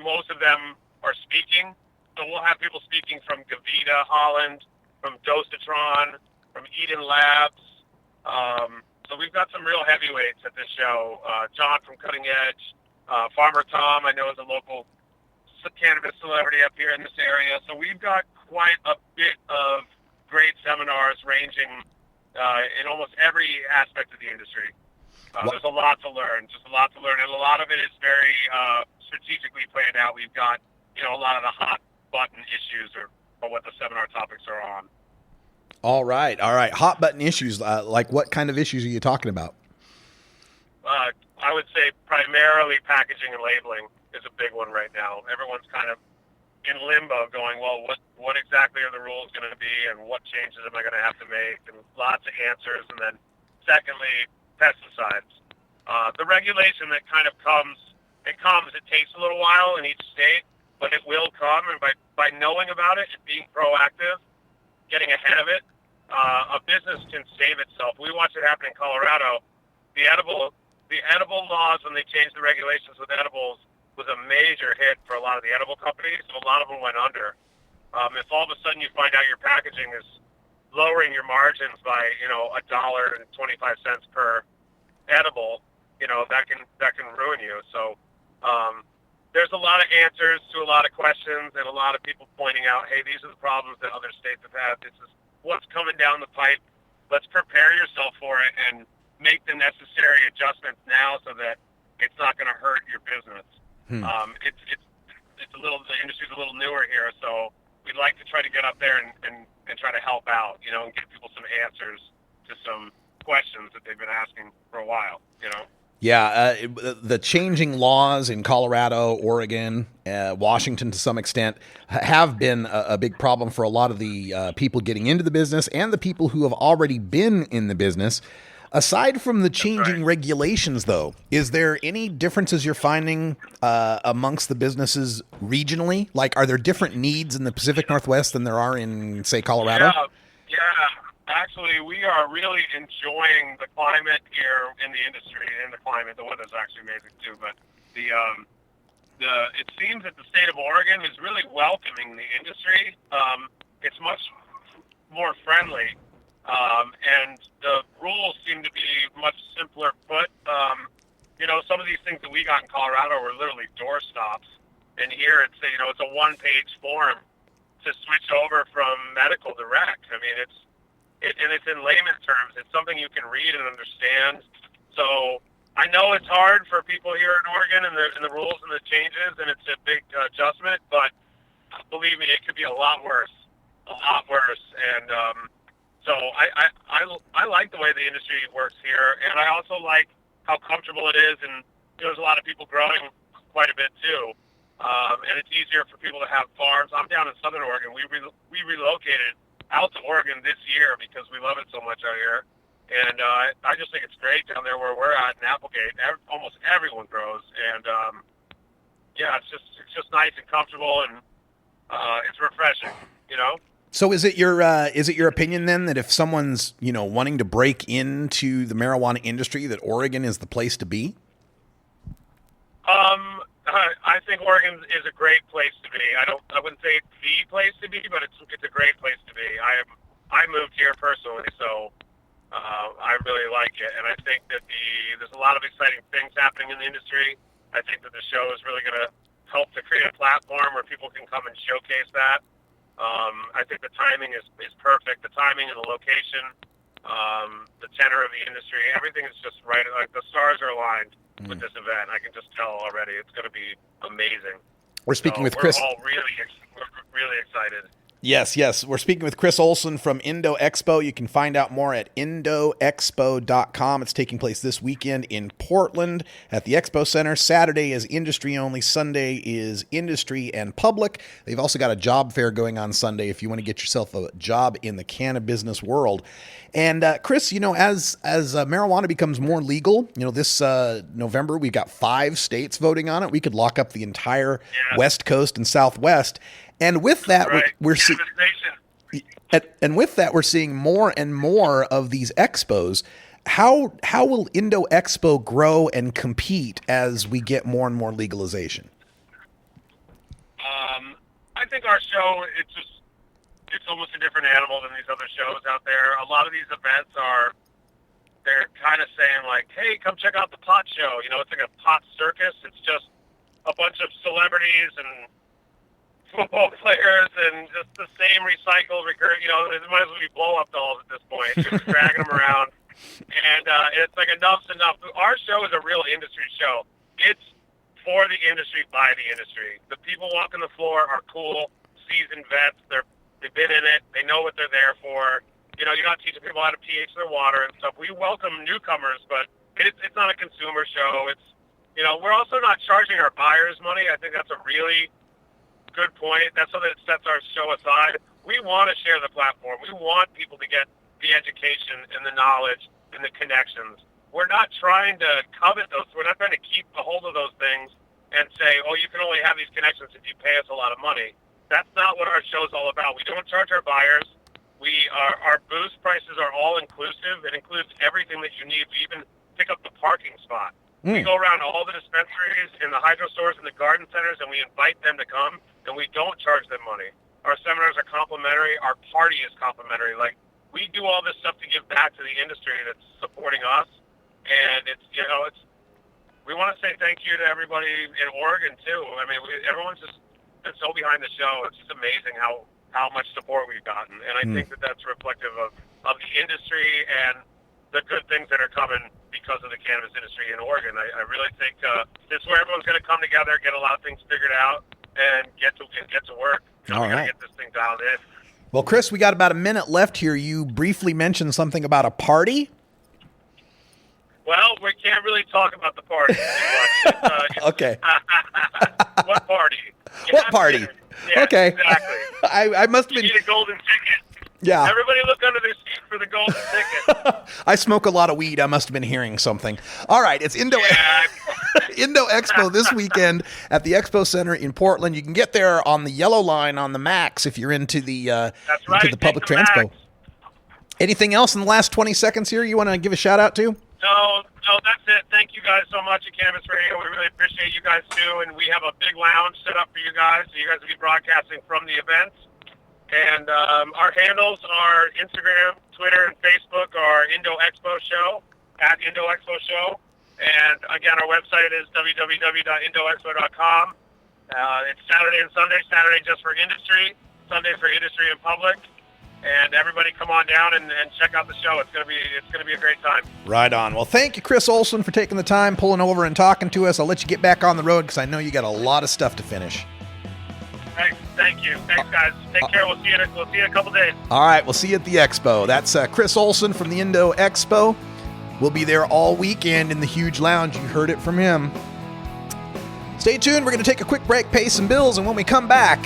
most of them are speaking. So we'll have people speaking from Gavita, Holland, from Dosatron, from Eden Labs. So we've got some real heavyweights at this show. John from Cutting Edge, Farmer Tom, I know, is a local cannabis celebrity up here in this area. So we've got quite a bit of great seminars ranging in almost every aspect of the industry. There's a lot to learn, just a lot to learn. And a lot of it is very strategically planned out. We've got, a lot of the hot button issues or what the seminar topics are on. All right. Hot button issues. Like what kind of issues are you talking about? I would say primarily packaging and labeling is a big one right now. Everyone's kind of in limbo going, well, what exactly are the rules going to be and what changes am I going to have to make? And lots of answers. And then secondly, pesticides. The regulation that kind of comes, it takes a little while in each state, but it will come. And by knowing about it and being proactive, getting ahead of it, a business can save itself. We watched it happen in Colorado. The edible laws, when they changed the regulations with edibles, was a major hit for a lot of the edible companies. So a lot of them went under. If all of a sudden you find out your packaging is lowering your margins by $1.25 per edible, that can ruin you. So there's a lot of answers to a lot of questions, and a lot of people pointing out, hey, these are the problems that other states have had. This is what's coming down the pipe. Let's prepare yourself for it and make the necessary adjustments now so that it's not going to hurt your business. It's a little, the industry's a little newer here, so we'd like to try to get up there and try to help out, and give people some answers to some questions that they've been asking for a while, Yeah, the changing laws in Colorado, Oregon, Washington to some extent have been a big problem for a lot of the people getting into the business and the people who have already been in the business. Aside from the changing regulations, though, is there any differences you're finding amongst the businesses regionally? Like, are there different needs in the Pacific Northwest than there are in, say, Colorado? Yeah. Actually, we are really enjoying the climate here in the industry. The weather's actually amazing too. But it seems that the state of Oregon is really welcoming the industry. It's much more friendly, and the rules seem to be much simpler put. Some of these things that we got in Colorado were literally doorstops, and here it's a one-page form to switch over from medical to rec. I mean, it's in layman's terms. It's something you can read and understand. So I know it's hard for people here in Oregon and the rules and the changes, and it's a big adjustment, but believe me, it could be a lot worse. And so I like the way the industry works here, and I also like how comfortable it is, and there's a lot of people growing quite a bit too. And it's easier for people to have farms. I'm down in Southern Oregon. We relocated out to Oregon this year because we love it so much out here, and I just think it's great down there where we're at in Applegate. Almost everyone grows, and it's just nice and comfortable, and it's refreshing, So is it your opinion then that if someone's wanting to break into the marijuana industry, that Oregon is the place to be? I I think Oregon is a great place to be. I wouldn't say it's the place to be, but it's a great place to be. I moved here personally, so I really like it, and I think that there's a lot of exciting things happening in the industry. I think that the show is really going to help to create a platform where people can come and showcase that. I think the timing is perfect. The timing and the location, the tenor of the industry, everything is just right. Like the stars are aligned with this event. I can just tell already. It's going to be amazing. We're speaking with Chris. We're all really excited. Yes. We're speaking with Chris Olson from Indo Expo. You can find out more at indoexpo.com. It's taking place this weekend in Portland at the Expo Center. Saturday is industry only. Sunday is industry and public. They've also got a job fair going on Sunday if you want to get yourself a job in the cannabis business world. And Chris, as marijuana becomes more legal, this November we've got 5 states voting on it. We could lock up the entire West Coast and Southwest. And with that, we're seeing, and with that, we're seeing more and more of these expos. How will Indo Expo grow and compete as we get more and more legalization? I think our show, it's almost a different animal than these other shows out there. A lot of these events they're kind of saying like, hey, come check out the pot show. It's like a pot circus. It's just a bunch of celebrities and football players and just the same recycled recurring, it might as well be blow-up dolls at this point, just dragging them around. And it's like enough's enough. Our show is a real industry show. It's for the industry, by the industry. The people walking the floor are cool, seasoned vets. They've been in it. They know what they're there for. You're not teaching people how to pH their water and stuff. We welcome newcomers, but it's not a consumer show. It's, we're also not charging our buyers money. I think that's a really good point. That's something that sets our show aside. We want to share the platform. We want people to get the education and the knowledge and the connections. We're not trying to covet those. We're not trying to keep a hold of those things and say, oh, you can only have these connections if you pay us a lot of money. That's not what our show is all about. We don't charge our buyers. Our booth prices are all inclusive. It includes everything that you need. We even pick up the parking spot. We go around all the dispensaries and the hydro stores and the garden centers, and we invite them to come, and we don't charge them money. Our seminars are complimentary. Our party is complimentary. Like, we do all this stuff to give back to the industry that's supporting us, and we want to say thank you to everybody in Oregon, too. I mean, everyone's just been so behind the show. It's just amazing how much support we've gotten, and I think that that's reflective of the industry and the good things that are coming because of the cannabis industry in Oregon. I really think this is where everyone's going to come together, get a lot of things figured out, and get to work. All right. Get this thing dialed in. Well, Chris, we got about a minute left here. You briefly mentioned something about a party. Well, we can't really talk about the party too much. Okay. What party? What party? Yeah, okay. Exactly. I must have been. You need a golden ticket. Yeah. Everybody look under their seat for the golden ticket. I smoke a lot of weed. I must have been hearing something. All right. It's Indo Expo this weekend at the Expo Center in Portland. You can get there on the yellow line on the Max if you're into the into the public transpo. Anything else in the last 20 seconds here you want to give a shout out to? No, that's it. Thank you guys so much at Cannabis Radio. We really appreciate you guys too, and we have a big lounge set up for you guys, so you guys will be broadcasting from the events. And our handles are Instagram, Twitter, and Facebook are Indo Expo Show, at Indo Expo Show. And again, our website is www.indoexpo.com. It's Saturday and Sunday. Saturday just for industry, Sunday for industry and public. And everybody come on down and check out the show. It's gonna be a great time. Right on. Well, thank you, Chris Olson, for taking the time, pulling over and talking to us. I'll let you get back on the road because I know you got a lot of stuff to finish. Thank you. Thanks, guys. Take care. We'll see you in a couple days. All right. We'll see you at the Expo. That's Chris Olson from the Indo Expo. We'll be there all weekend in the huge lounge. You heard it from him. Stay tuned. We're going to take a quick break, pay some bills, and when we come back,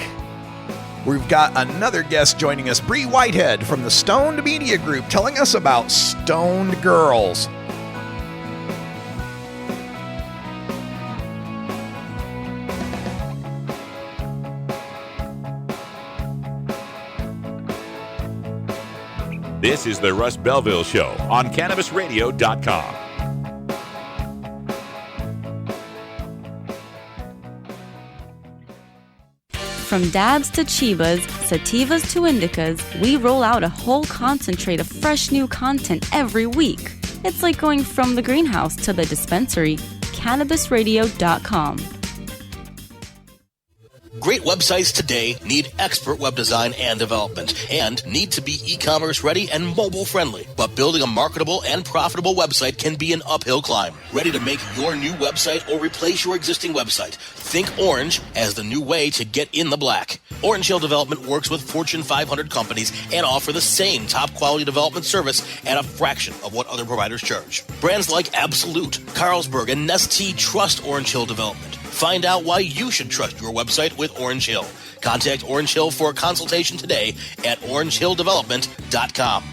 we've got another guest joining us, Bree Whitehead from the Stoned Media Group, telling us about Stoned Girls. This is the Russ Belville Show on CannabisRadio.com. From dabs to chibas, sativas to indicas, we roll out a whole concentrate of fresh new content every week. It's like going from the greenhouse to the dispensary. CannabisRadio.com. Great websites today need expert web design and development and need to be e-commerce ready and mobile friendly. But building a marketable and profitable website can be an uphill climb. Ready to make your new website or replace your existing website? Think Orange as the new way to get in the black. Orange Hill Development works with Fortune 500 companies and offer the same top quality development service at a fraction of what other providers charge. Brands like Absolute, Carlsberg, and Nestea trust Orange Hill Development. Find out why you should trust your website with Orange Hill. Contact Orange Hill for a consultation today at orangehilldevelopment.com.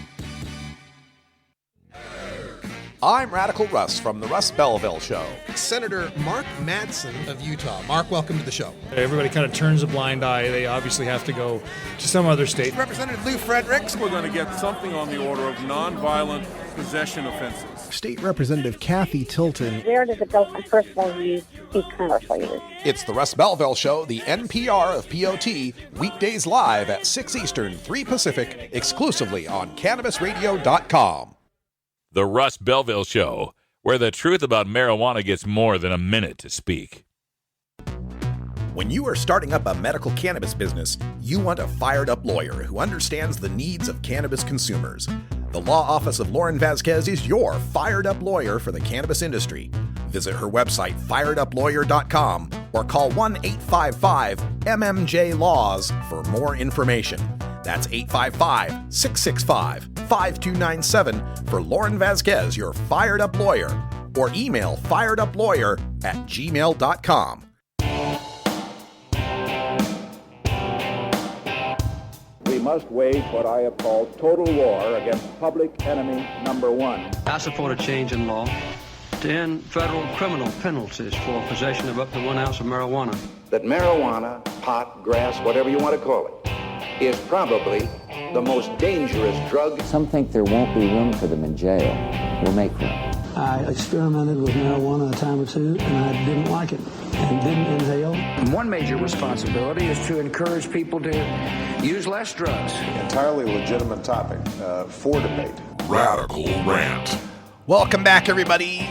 I'm Radical Russ from the Russ Belville Show. Senator Mark Madsen of Utah. Mark, welcome to the show. Everybody kind of turns a blind eye. They obviously have to go to some other state. Representative Lou Fredericks. We're going to get something on the order of nonviolent possession offenses. State Representative Kathy Tilton. Where does it go from personal use to commercial use? It's the Russ Belville Show, the NPR of POT, weekdays live at 6 Eastern, 3 Pacific, exclusively on CannabisRadio.com. The Russ Belville Show, where the truth about marijuana gets more than a minute to speak. When you are starting up a medical cannabis business, you want a fired-up lawyer who understands the needs of cannabis consumers. The Law Office of Lauren Vasquez is your fired-up lawyer for the cannabis industry. Visit her website, fireduplawyer.com, or call 1-855-MMJ-LAWS for more information. That's 855-665-5297 for Lauren Vasquez, your fired-up lawyer, or email fireduplawyer@gmail.com. We must wage what I have called total war against public enemy number one. I support a change in law to end federal criminal penalties for possession of up to 1 ounce of marijuana. That marijuana, pot, grass, whatever you want to call it, is probably the most dangerous drug. Some think there won't be room for them in jail. We'll make room. I experimented with marijuana a time or two, and I didn't like it and didn't inhale. One major responsibility is to encourage people to use less drugs. Entirely legitimate topic for debate. Radical Rant. Welcome back, everybody.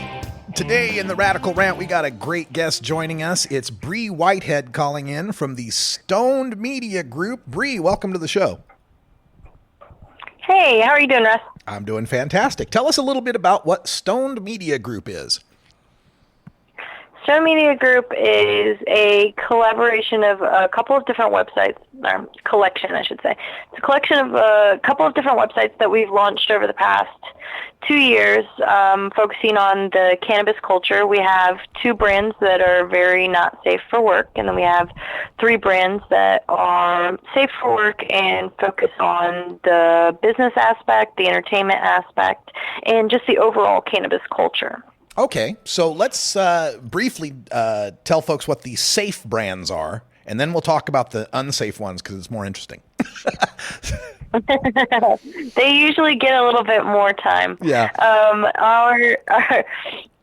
Today in the Radical Rant, we got a great guest joining us. It's Bree Whitehead calling in from the Stoned Media Group. Bree, welcome to the show. Hey, how are you doing, Russ? I'm doing fantastic. Tell us a little bit about what Stoned Media Group is. Stoned Media Group is a collaboration of a couple of different websites, or collection, I should say. It's a collection of a couple of different websites that we've launched over the past 2 years, focusing on the cannabis culture. We have 2 brands that are very not safe for work, and then we have 3 brands that are safe for work and focus on the business aspect, the entertainment aspect, and just the overall cannabis culture. Okay, so let's briefly tell folks what the safe brands are, and then we'll talk about the unsafe ones because it's more interesting. They usually get a little bit more time. Yeah.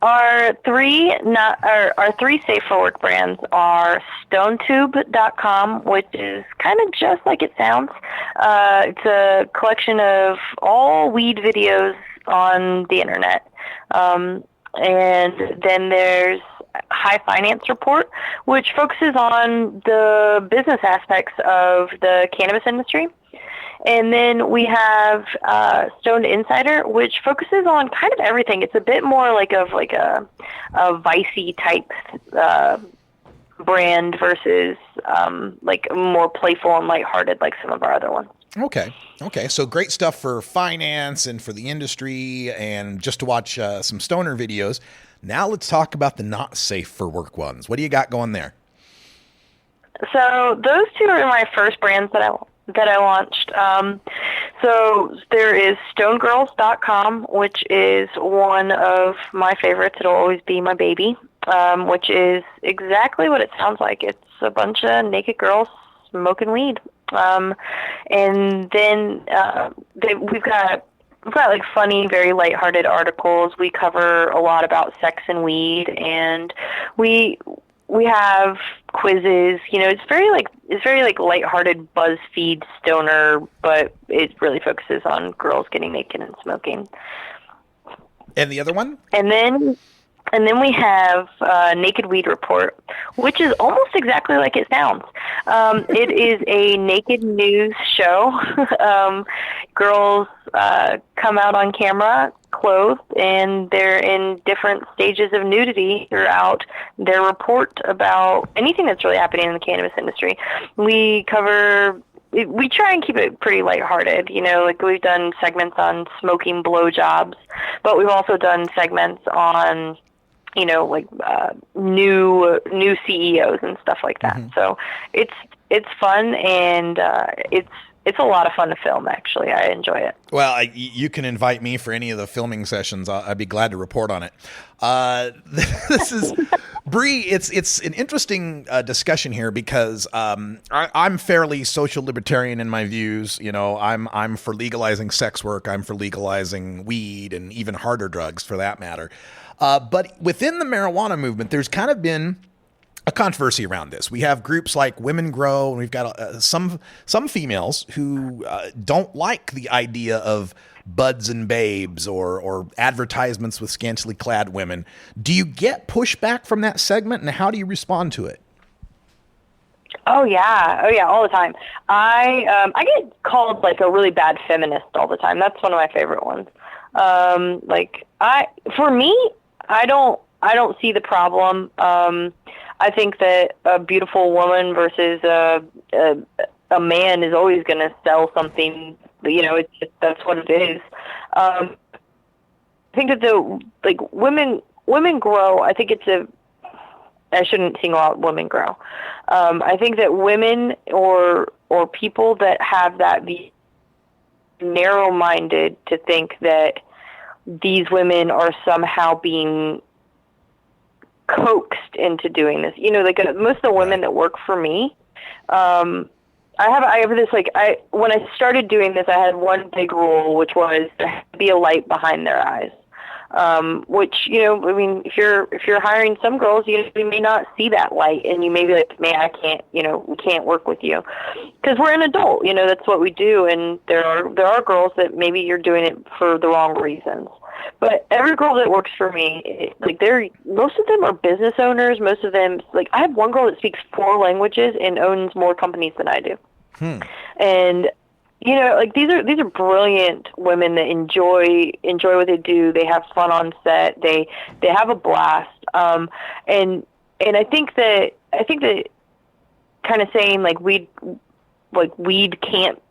Our three safe for work brands are StoneTube.com, which is kind of just like it sounds. It's a collection of all weed videos on the internet. And then there's High Finance Report, which focuses on the business aspects of the cannabis industry. And then we have Stoned Insider, which focuses on kind of everything. It's a bit more like a Vicey type brand versus like more playful and lighthearted like some of our other ones. Okay. So great stuff for finance and for the industry and just to watch some stoner videos. Now let's talk about the not safe for work ones. What do you got going there? So those 2 are my first brands that I launched. So there is StoneGirls.com, which is one of my favorites. It'll always be my baby, which is exactly what it sounds like. It's a bunch of naked girls smoking weed. And then we've got like funny, very lighthearted articles. We cover a lot about sex and weed, and we we have quizzes. It's very lighthearted BuzzFeed stoner, but it really focuses on girls getting naked and smoking. And the other one? And then we have Naked Weed Report, which is almost exactly like it sounds. It is a naked news show. Girls come out on camera clothed, and they're in different stages of nudity throughout their report about anything that's really happening in the cannabis industry. We try and keep it pretty lighthearted, we've done segments on smoking blowjobs, but we've also done segments on new CEOs and stuff like that. Mm-hmm. So it's fun, and it's a lot of fun to film, actually. I enjoy it. Well, you can invite me for any of the filming sessions. I'd be glad to report on it. This is Bree. It's an interesting discussion here because I'm fairly social libertarian in my views. I'm for legalizing sex work. I'm for legalizing weed and even harder drugs, for that matter. But within the marijuana movement, there's kind of been a controversy around this. We have groups like Women Grow, and we've got some females who don't like the idea of buds and babes or advertisements with scantily clad women. Do you get pushback from that segment, and how do you respond to it? Oh yeah, all the time. I get called like a really bad feminist all the time. That's one of my favorite ones. I don't see the problem. I think that a beautiful woman versus a man is always going to sell something. It's just, that's what it is. I think that women grow. I think I shouldn't single out Women Grow. I think that women or people that have that narrow-minded to think that these women are somehow being coaxed into doing this. Most of the women that work for me, I have this, when I started doing this, I had one big rule, which was to be a light behind their eyes. Which, if you're hiring some girls, you may not see that light, and you may be like, man, I can't, we can't work with you. Because we're an adult, that's what we do, and there are girls that maybe you're doing it for the wrong reasons. But every girl that works for me, most of them are business owners. Most of them, I have one girl that speaks 4 languages and owns more companies than I do. And these are brilliant women that enjoy what they do. They have fun on set. They have a blast. And I think that kind of saying weed can't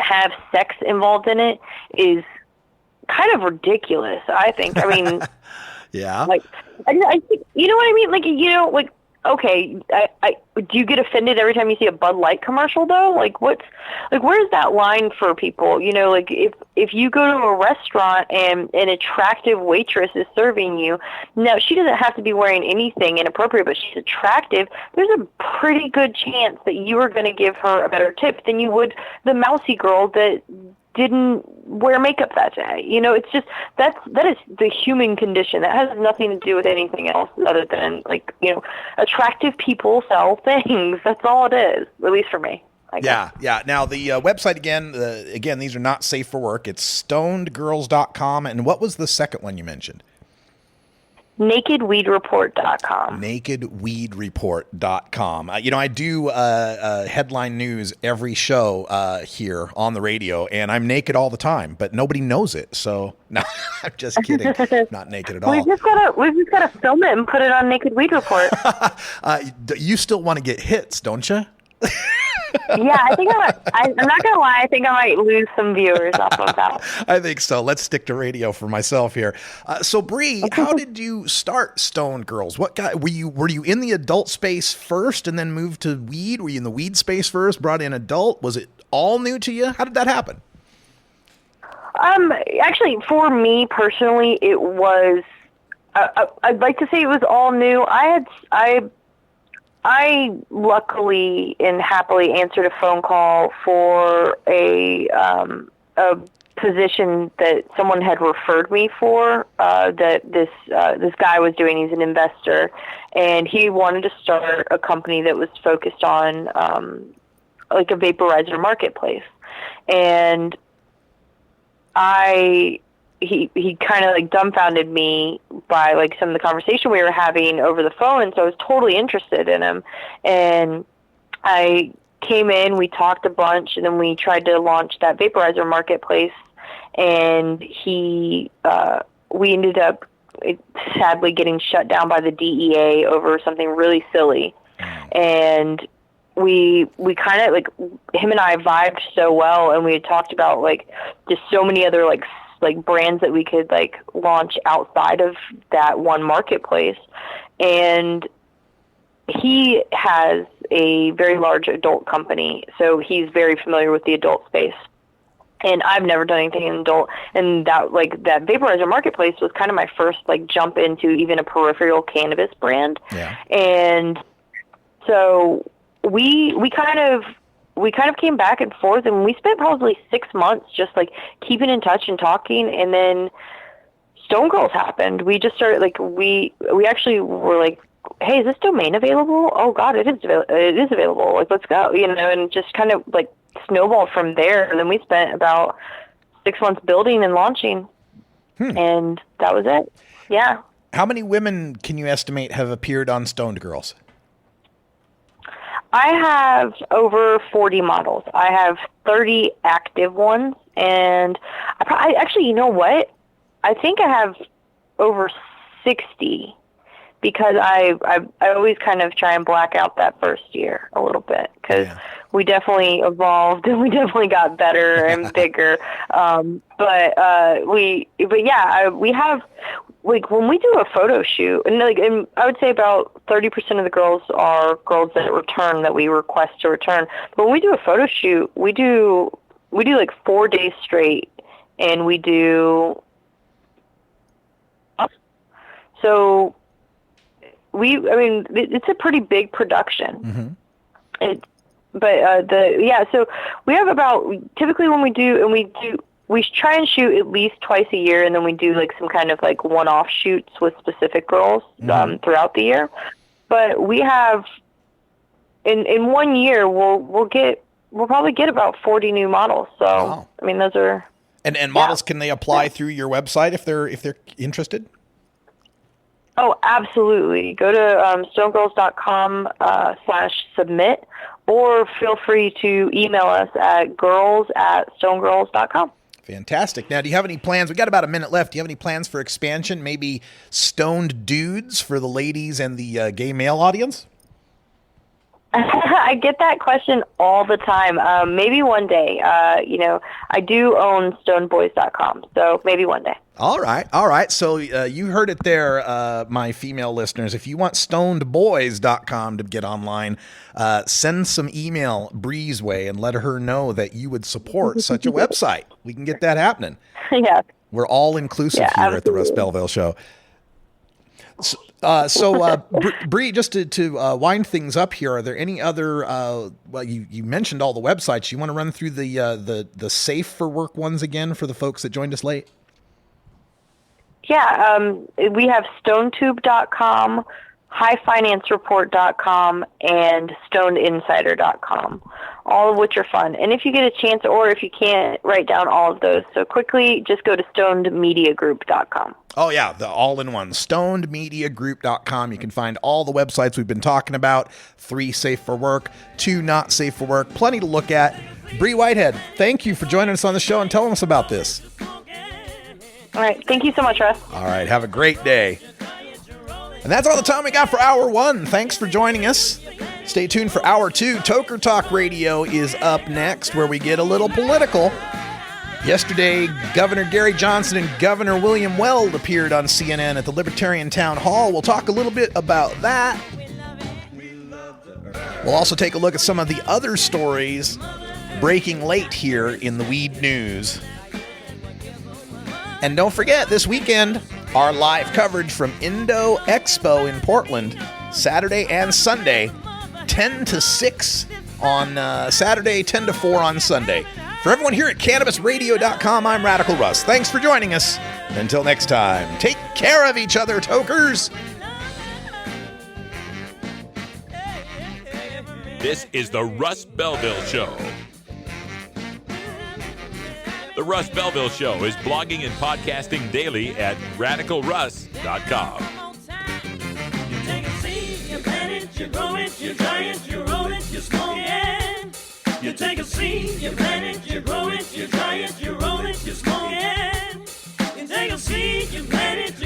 have sex involved in it is kind of ridiculous, I think. I mean, yeah. I think, you know what I mean? Okay, do you get offended every time you see a Bud Light commercial, though? Where's that line for people? If you go to a restaurant and an attractive waitress is serving you, now she doesn't have to be wearing anything inappropriate, but she's attractive, there's a pretty good chance that you are going to give her a better tip than you would the mousy girl that didn't wear makeup that day. It's just that is the human condition. That has nothing to do with anything else other than attractive people sell things. That's all it is, at least for me. Yeah. Now the website again, these are not safe for work. It's stonedgirls.com. And what was the second one you mentioned? NakedWeedReport.com. NakedWeedReport.com. I do headline news every show here on the radio, and I'm naked all the time, but nobody knows it. So no, I'm just kidding. Not naked at all. We've just gotta film it and put it on Naked Weed Report. You still want to get hits, don't you? Yeah, I think I'm not gonna lie. I think I might lose some viewers off of that. I think so. Let's stick to radio for myself here. So, Bree, how did you start Stoned Girls? What were you in the adult space first and then moved to weed? Were you in the weed space first, brought in adult? Was it all new to you? How did that happen? Actually, for me personally, it was. I'd like to say it was all new. I luckily and happily answered a phone call for a position that someone had referred me for, that this guy was doing. He's an investor, and he wanted to start a company that was focused on like a vaporizer marketplace. And he kind of like dumbfounded me by like some of the conversation we were having over the phone, and so I was totally interested in him. And I came in, we talked a bunch, and then we tried to launch that vaporizer marketplace, and we ended up sadly getting shut down by the DEA over something really silly. And we kind of like, him and I vibed so well, and we had talked about like just so many other like brands that we could like launch outside of that one marketplace. And he has a very large adult company, so he's very familiar with the adult space. And I've never done anything in adult, and that vaporizer marketplace was kind of my first like jump into even a peripheral cannabis brand. Yeah. And so we kind of came back and forth, and we spent probably 6 months just like keeping in touch and talking. And then Stone Girls happened. We just started like we actually were like, hey, is this domain available? Oh God, it is available. Like, let's go, and just kind of like snowballed from there. And then we spent about 6 months building and launching, and that was it. Yeah. How many women can you estimate have appeared on Stoned Girls? I have over 40 models. I have 30 active ones, and I actually, you know what? I think I have over 60. Because I always kind of try and black out that first year a little bit, because we definitely evolved and we definitely got better and bigger. We have, like, when we do a photo shoot, and I would say about 30% of the girls are girls that return, that we request to return. But when we do a photo shoot, we do like 4 days straight, and we do so. It's a pretty big production. So we have about, typically when we try and shoot at least twice a year, and then we do like some kind of like one-off shoots with specific girls throughout the year. But we have in 1 year we'll probably get about 40 new models. So wow. Those are and models, can they apply through your website if they're interested? Oh, absolutely. Go to stonegirls.com/submit, or feel free to email us at girls@stonegirls.com. Fantastic. Now, do you have any plans? We got about a minute left. Do you have any plans for expansion? Maybe stoned dudes for the ladies and the gay male audience? I get that question all the time. Maybe one day. I do own stonedboys.com, so maybe one day. All right. So you heard it there, my female listeners. If you want stonedboys.com to get online, send some email Bree's way and let her know that you would support such a website. We can get that happening. Yeah. We're all inclusive here at the Russ Belville Show. So Bree, just to wind things up here, are there any other? You mentioned all the websites. You want to run through the safe for work ones again for the folks that joined us late? Yeah, we have stonetube.com, highfinancereport.com, and stonedinsider.com, all of which are fun. And if you get a chance, or if you can't, write down all of those so quickly, just go to stonedmediagroup.com. Oh, yeah, the all-in-one, stonedmediagroup.com. You can find all the websites we've been talking about, 3 safe for work, 2 not safe for work, plenty to look at. Bree Whitehead, thank you for joining us on the show and telling us about this. All right, thank you so much, Russ. All right, have a great day. And that's all the time we got for Hour 1. Thanks for joining us. Stay tuned for Hour 2. Toker Talk Radio is up next, where we get a little political. Yesterday, Governor Gary Johnson and Governor William Weld appeared on CNN at the Libertarian Town Hall. We'll talk a little bit about that. We'll also take a look at some of the other stories breaking late here in the weed news. And don't forget, this weekend, our live coverage from Indo Expo in Portland, Saturday and Sunday, 10 to 6 on Saturday, 10 to 4 on Sunday. For everyone here at CannabisRadio.com, I'm Radical Russ. Thanks for joining us. Until next time, take care of each other, tokers. This is the Russ Belville Show. The Russ Belville Show is blogging and podcasting daily at RadicalRuss.com. You take a seed, you plant it, you grow it, you dry it, you roll it, you smoke it. You take a seed, you plant it, you grow it, you dry it, you roll it, you smoke it. You take a seed, you plant it,